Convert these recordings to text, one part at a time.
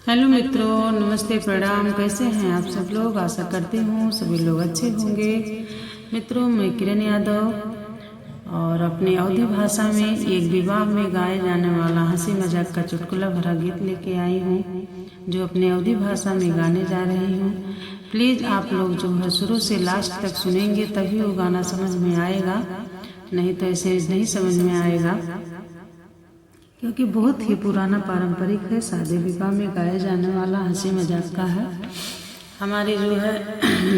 Hello मित्रों, नमस्ते, प्रणाम। कैसे हैं आप सब लोग? आशा करती हूँ सभी लोग अच्छे होंगे। मित्रों, मैं किरण यादव और अपनी अवधी भाषा में एक विवाह में गाए जाने वाला हंसी मजाक का चुटकुला भरा गीत लेके आई हूँ, जो अपनी अवधी भाषा में गाने जा रही हूँ। प्लीज़ आप लोग जो है शुरू से लास्ट तक सुनेंगे तभी वो गाना समझ में आएगा, नहीं तो ऐसे नहीं समझ में आएगा, क्योंकि बहुत ही पुराना पारंपरिक है। शादी विवाह में गाया जाने वाला हंसी मजाक का है। हमारी जो है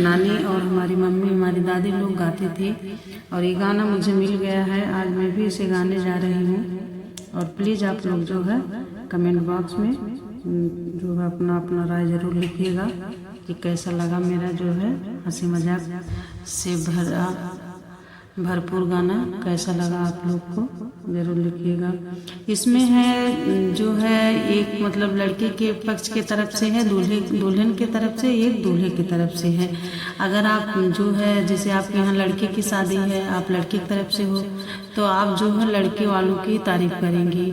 नानी और हमारी मम्मी, हमारी दादी लोग गाती थी और ये गाना मुझे मिल गया है। आज मैं भी इसे गाने जा रही हूँ और प्लीज़ आप लोग जो है कमेंट बॉक्स में जो है अपना अपना राय ज़रूर लिखिएगा कि कैसा लगा मेरा जो है हंसी मजाक से भरपूर गाना। कैसा लगा आप लोग को ज़रूर लिखिएगा। इसमें है जो है एक मतलब लड़के के पक्ष के तरफ से है, दुल्हन के तरफ से, एक दूल्हे की तरफ से है। अगर आप जो है जैसे आपके यहाँ लड़के की शादी है, आप लड़के की तरफ से हो तो आप जो है लड़के वालों की तारीफ करेंगी,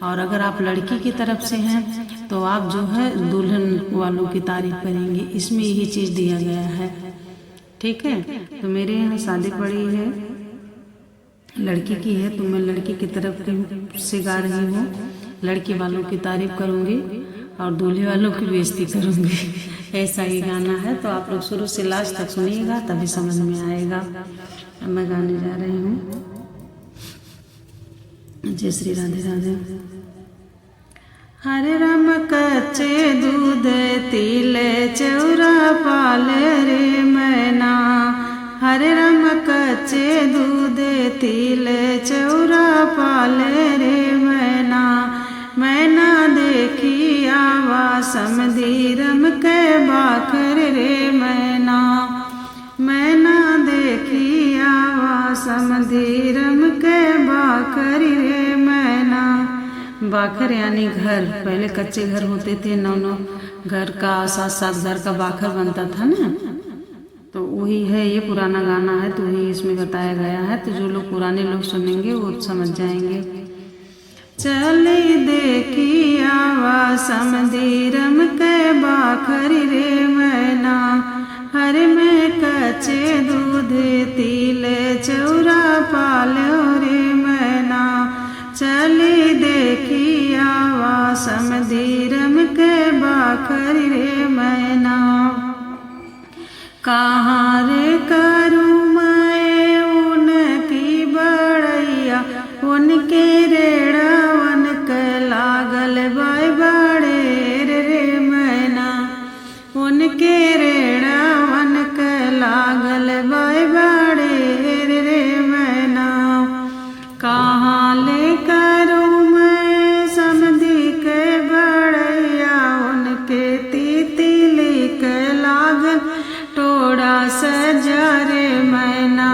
और अगर आप लड़की की तरफ से हैं तो आप जो है दुल्हन वालों की तारीफ करेंगे। इसमें यही चीज़ दिया गया है, ठीक है। तो मेरे यहाँ शादी पड़ी है, लड़की की है, तो मैं लड़की की तरफ से गा रही हूँ। लड़की वालों की तारीफ करूँगी और दूल्हे वालों की बेइज्जती करूँगी। ऐसा ही गाना है, तो आप लोग शुरू से लास्ट तक सुनिएगा तभी समझ में आएगा। मैं गाने जा रही हूँ। जय श्री राधे राधे। हरे राम कच्चे दूध तिले चौरा पाले रे मैना, हरे राम कच्चे दूध तिले चौरा पाले रे मैना, मैना देखी आवा समधीरम के बाखर रे मैना, मैना देखी आवा समधीरम के बाखर रे मैना। बाखर यानी घर। पहले कच्चे घर होते थे, नौ घर का, सात सात घर का बाखर बनता था ना, तो वही है। ये पुराना गाना है तो वही इसमें बताया गया है, तो जो लोग पुराने लोग सुनेंगे वो समझ जाएंगे। चली देखी आवा समधीरम के बाखर रे मैना, हर में कच्चे दूध तिले चौरा पालो रे मैना, चली देखी आवा समधीरम के बाखर रे मैना। कहाँ रे करूँ मैं उनकी बड़ैया, उनके रेड़ावन के लागल बाय बड़े रे मैना, उनके रेड़ावन के लागल बाय बड़े रे मैना। कहाँ ले करूँ मैं समधी के बड़ैया, उनके तितली के लागल टोड़ा सजा रे मैना,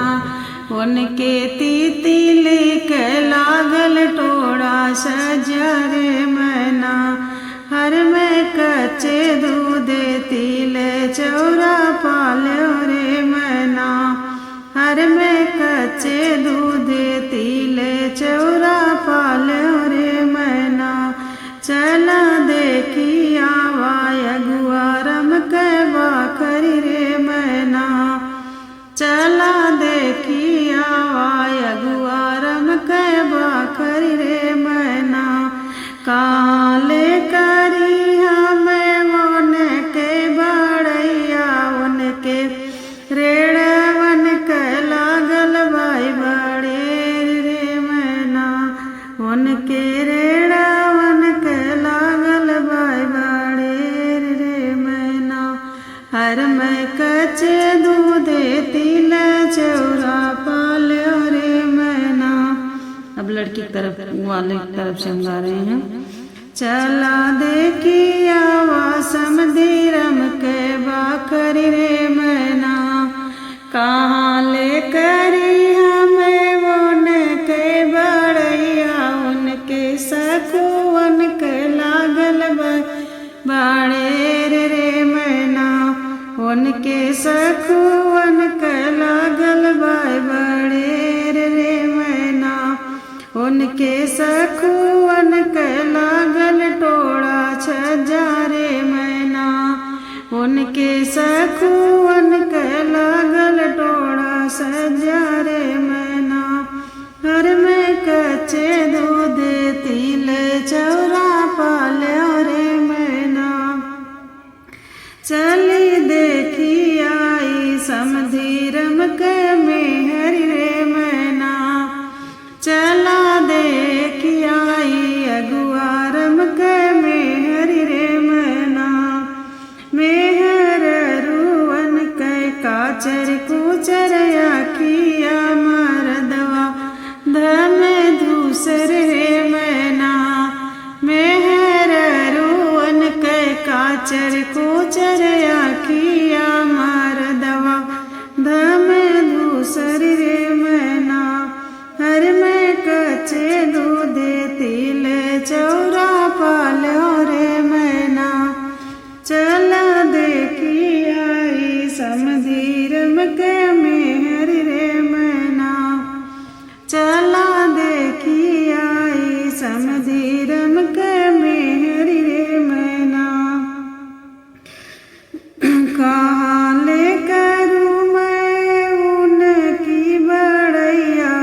उनके तितली के लागल टोड़ा सजा रे मैना। हर में कच्चे दूध तिले चौरा पालो रे मैना, हर में कच्चे दूध तिले चौरा पालो रे मैना। चला देखी आवा अगुआरम के बाखर रे मैना, चला देखी आवा अगुआरम के बाखर रे मैना। काले करी हमें उनके बड़ैया, उनके रेड़वन के लागल बाई बड़े रे मैना, उनके रेड़वन के लागल बाई बड़े रे मैना। हर में कच्चे दूध तिले चौरा पालो रे मैना। अब लड़की की तरफ वाले की तरफ से हम गा रहे हैं। चला देखी आवा समधीरम के बाखर रे मैना, कहाँ ले करी हमें उनके बड़ैया, उनके सखुवन के लागल बाड़े रे मैना, उनके सखुवन के लागल बाय बड़े रे मैना, उनके सखुवन के लागल टोड़ा छजा रे उनके सखुअन के लागल टोड़ा सजा रे मैना। घर में कच्चे दूध तिल चौरा पाल्यो रे मैना। चली देखी आई समधी रम के मेहर रे मैना। चला देखी आई अगुआ रम के मेहर रे मैना। मेहर रुवन के काचर कुचर आखिया मरदवा धम दूसर रे मैना। मेहर रुवन के काचर कुचर आखिया मरदवा धम दूसर रे मैना। हर में कच्चे दूध तिल चौरा पाल्यो रे मैना। चला देखी आई समधी रम के मेहर रे मैना। चला देखी आई समधी रम के मेहर रे मैना। कहाँ ले करूँ मैं उनकी बड़ैया।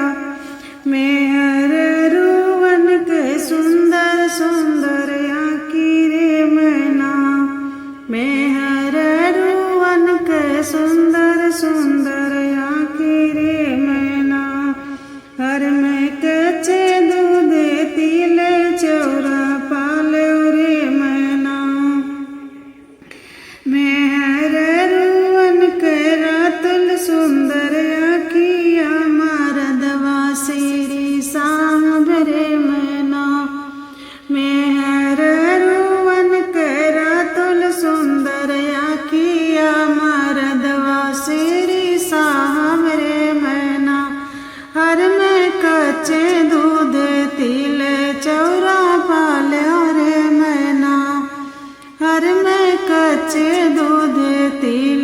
मेहर रुवन के सुंदर सुंदर आँखी रे मैना। मेहर रुवन के सुंदर सुंदर आँखी रे मैना। घर में कच्चे दूध तिल चौरा पाल्यो रे मैना। मेहर रुवन के रातुल सुंदर आँखिया मरदवा सिरी सांभ रे मैना। मेहर रुवन के रातुल सुंदर आँखिया मरदवा सिरी सांभ रे मैना। हर में कच्चे दूध तिल चौरा पाल्यो रे मैना। हर में कच्चे दूध तिल